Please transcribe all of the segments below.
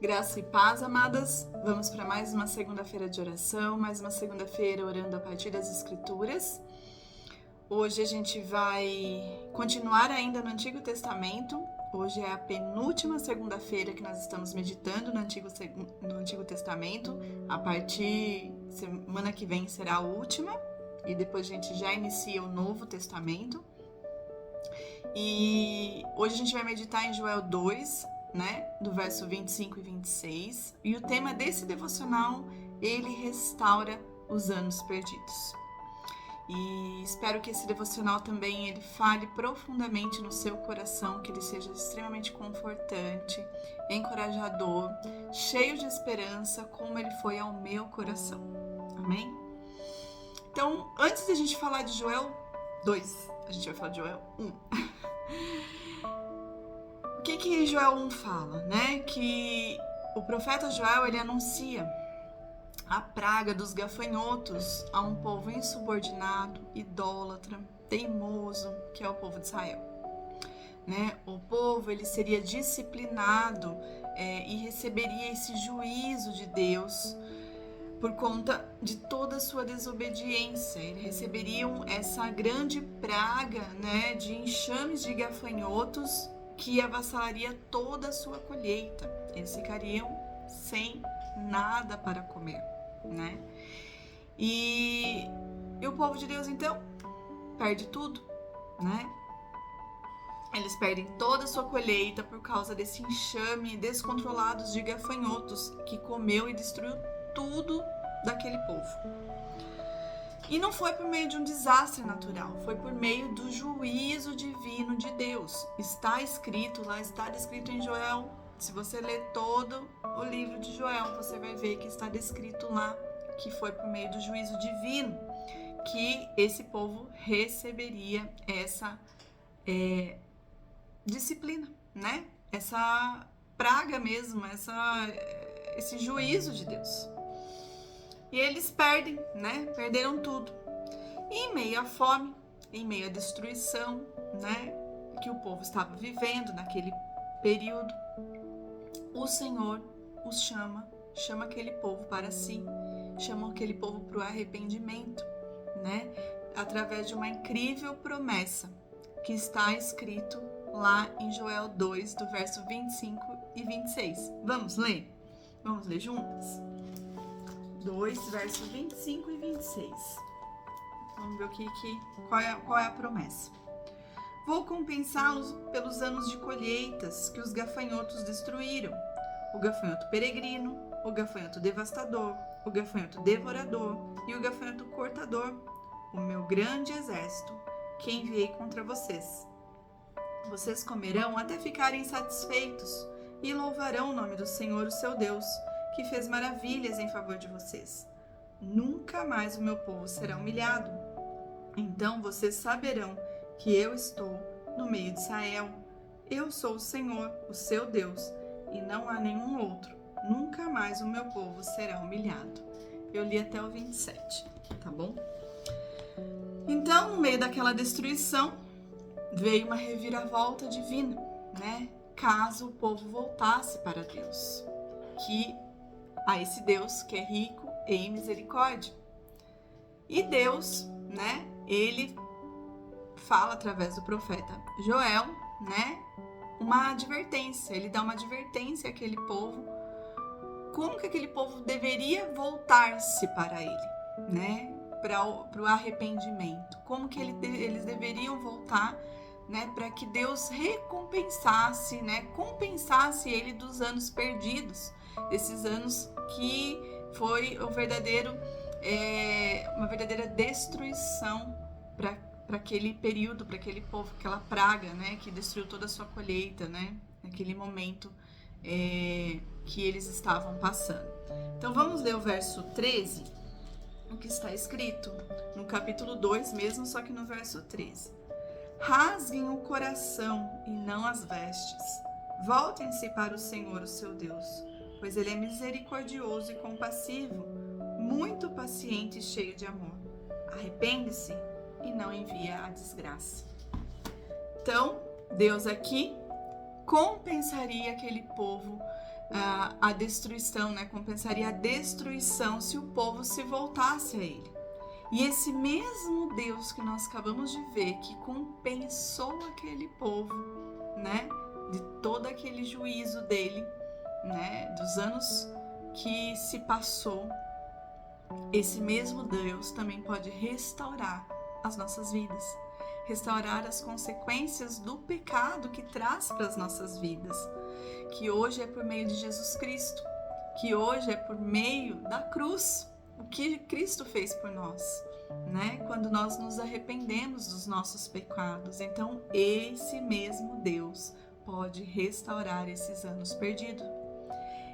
Graça e paz, amadas. Vamos para mais uma segunda-feira de oração, mais uma segunda-feira orando a partir das Escrituras. Hoje a gente vai continuar ainda no Antigo Testamento. Hoje é a penúltima segunda-feira que nós estamos meditando no Antigo Testamento. A partir semana que vem será a última e depois a gente já inicia o Novo Testamento. E hoje a gente vai meditar em Joel 2, do verso 25 e 26. E o tema desse devocional, ele restaura os anos perdidos. E espero que esse devocional também ele fale profundamente no seu coração, que ele seja extremamente confortante, encorajador, cheio de esperança, como ele foi ao meu coração. Amém? Então, antes de a gente falar de Joel 2, a gente vai falar de Joel 1. O que Joel 1 fala, Que o profeta Joel, ele anuncia a praga dos gafanhotos a um povo insubordinado, idólatra, teimoso, que é o povo de Israel. O povo, ele seria disciplinado e receberia esse juízo de Deus por conta de toda a sua desobediência. Eles receberiam essa grande praga, de enxames de gafanhotos que avassalaria toda a sua colheita. Eles ficariam sem nada para comer, E o povo de Deus, então, perde tudo, Eles perdem toda a sua colheita por causa desse enxame descontrolado de gafanhotos que comeu e destruiu tudo daquele povo. E não foi por meio de um desastre natural, foi por meio do juízo divino de Deus. Está descrito em Joel. Se você ler todo o livro de Joel, você vai ver que está descrito lá que foi por meio do juízo divino que esse povo receberia essa disciplina, Essa praga mesmo, esse juízo de Deus. E eles perderam tudo. E em meio à fome, em meio à destruição, que o povo estava vivendo naquele período, o Senhor os chama aquele povo para si, chama aquele povo para o arrependimento, através de uma incrível promessa que está escrito lá em Joel 2, do verso 25 e 26. Vamos ler? Vamos ler juntas? 2, versos 25 e 26. Vamos ver qual é a promessa. Vou compensá-los pelos anos de colheitas que os gafanhotos destruíram. O gafanhoto peregrino, o gafanhoto devastador, o gafanhoto devorador e o gafanhoto cortador, o meu grande exército que enviei contra vocês. Vocês comerão até ficarem satisfeitos e louvarão o nome do Senhor, o seu Deus, que fez maravilhas em favor de vocês. Nunca mais o meu povo será humilhado. Então vocês saberão que eu estou no meio de Israel. Eu sou o Senhor, o seu Deus, e não há nenhum outro. Nunca mais o meu povo será humilhado. Eu li até o 27, tá bom? Então, no meio daquela destruição, veio uma reviravolta divina, Caso o povo voltasse para Deus, a esse Deus que é rico em misericórdia. E Deus, ele fala através do profeta Joel, uma advertência. Ele dá uma advertência àquele povo, como que aquele povo deveria voltar-se para ele, para o arrependimento. Como que eles deveriam voltar, para que Deus recompensasse, compensasse ele dos anos perdidos, esses anos que foi uma verdadeira destruição para aquele período, para aquele povo, aquela praga, que destruiu toda a sua colheita, naquele momento que eles estavam passando. Então vamos ler o verso 13, o que está escrito no capítulo 2 mesmo, só que no verso 13. Rasguem o coração e não as vestes. Voltem-se para o Senhor, o seu Deus, pois ele é misericordioso e compassivo, muito paciente e cheio de amor. Arrepende-se e não envia a desgraça. Então, Deus aqui compensaria aquele povo a destruição, né? Compensaria a destruição se o povo se voltasse a ele. E esse mesmo Deus que nós acabamos de ver, que compensou aquele povo, né? De todo aquele juízo dele, né? Dos anos que se passou, esse mesmo Deus também pode restaurar as nossas vidas, restaurar as consequências do pecado que traz para as nossas vidas, que hoje é por meio de Jesus Cristo, que hoje é por meio da cruz, o que Cristo fez por nós, né? Quando nós nos arrependemos dos nossos pecados. Então, esse mesmo Deus pode restaurar esses anos perdidos.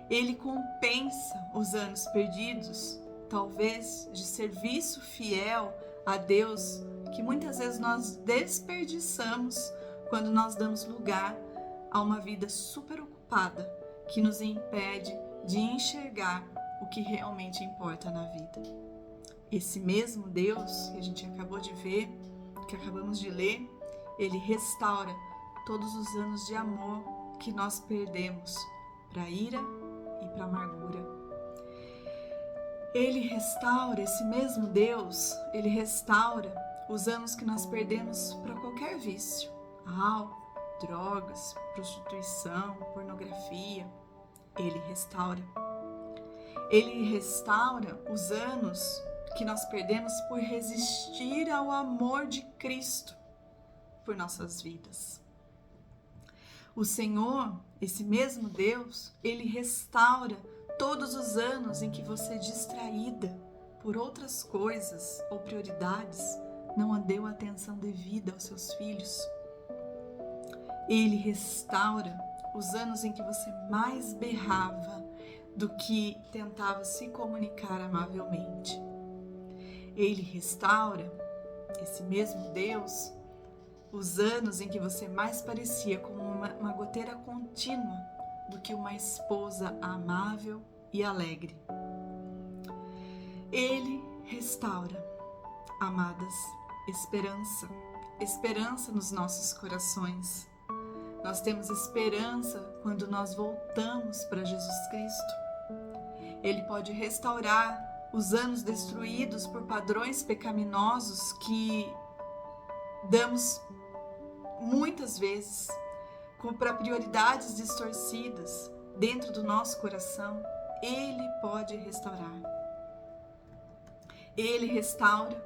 Ele compensa os anos perdidos, talvez de serviço fiel a Deus, que muitas vezes nós desperdiçamos quando nós damos lugar a uma vida super ocupada, que nos impede de enxergar o que realmente importa na vida. Esse mesmo Deus que a gente acabou de ver, que acabamos de ler, ele restaura todos os anos de amor que nós perdemos para a ira e para a amargura. Ele restaura, esse mesmo Deus, ele restaura os anos que nós perdemos para qualquer vício, álcool, drogas, prostituição, pornografia. Ele restaura. Ele restaura os anos que nós perdemos por resistir ao amor de Cristo por nossas vidas. O Senhor, esse mesmo Deus, ele restaura todos os anos em que você é distraída por outras coisas ou prioridades, não deu atenção devida aos seus filhos. Ele restaura os anos em que você mais berrava do que tentava se comunicar amavelmente. Ele restaura, esse mesmo Deus, os anos em que você mais parecia como uma goteira contínua do que uma esposa amável e alegre. Ele restaura, amadas, esperança nos nossos corações. Nós temos esperança quando nós voltamos para Jesus Cristo. Ele pode restaurar os anos destruídos por padrões pecaminosos que damos muitas vezes para prioridades distorcidas dentro do nosso coração. Ele pode restaurar. Ele restaura,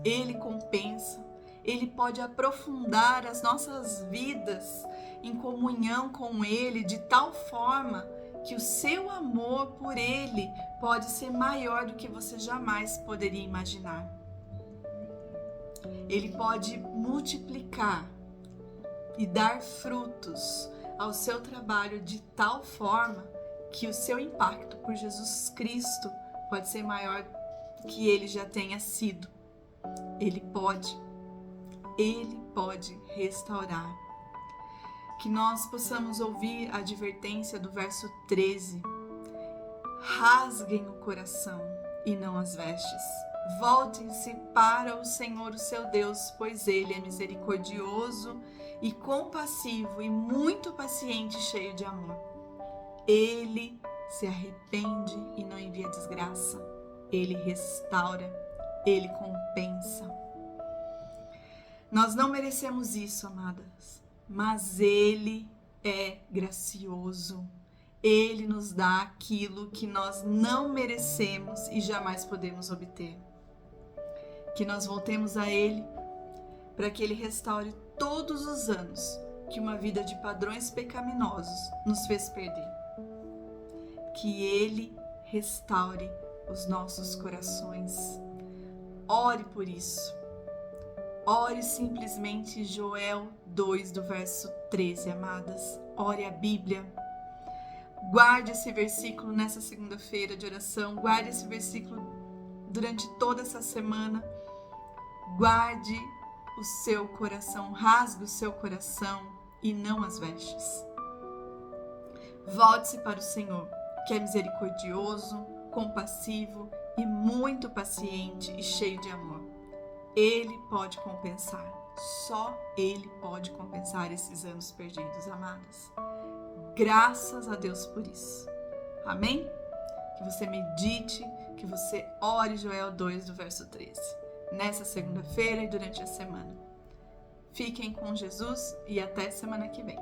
ele compensa, ele pode aprofundar as nossas vidas em comunhão com ele de tal forma que o seu amor por ele pode ser maior do que você jamais poderia imaginar. Ele pode multiplicar e dar frutos ao seu trabalho de tal forma que o seu impacto por Jesus Cristo pode ser maior do que ele já tenha sido. Ele pode restaurar. Que nós possamos ouvir a advertência do verso 13. Rasguem o coração e não as vestes. Voltem-se para o Senhor, o seu Deus, pois Ele é misericordioso e compassivo e muito paciente e cheio de amor. Ele se arrepende e não envia desgraça. Ele restaura, Ele compensa. Nós não merecemos isso, amadas, mas Ele é gracioso. Ele nos dá aquilo que nós não merecemos e jamais podemos obter. Que nós voltemos a Ele para que Ele restaure todos os anos que uma vida de padrões pecaminosos nos fez perder. Que Ele restaure os nossos corações. Ore por isso. Ore simplesmente Joel 2, do verso 13, amadas. Ore a Bíblia. Guarde esse versículo nessa segunda-feira de oração. Guarde esse versículo durante toda essa semana. Guarde o seu coração. Rasgue o seu coração e não as vestes. Volte-se para o Senhor, que é misericordioso, compassivo e muito paciente e cheio de amor. Ele pode compensar. Só Ele pode compensar esses anos perdidos, amadas. Graças a Deus por isso. Amém? Que você medite, que você ore Joel 2 do verso 13, nessa segunda-feira e durante a semana. Fiquem com Jesus e até semana que vem.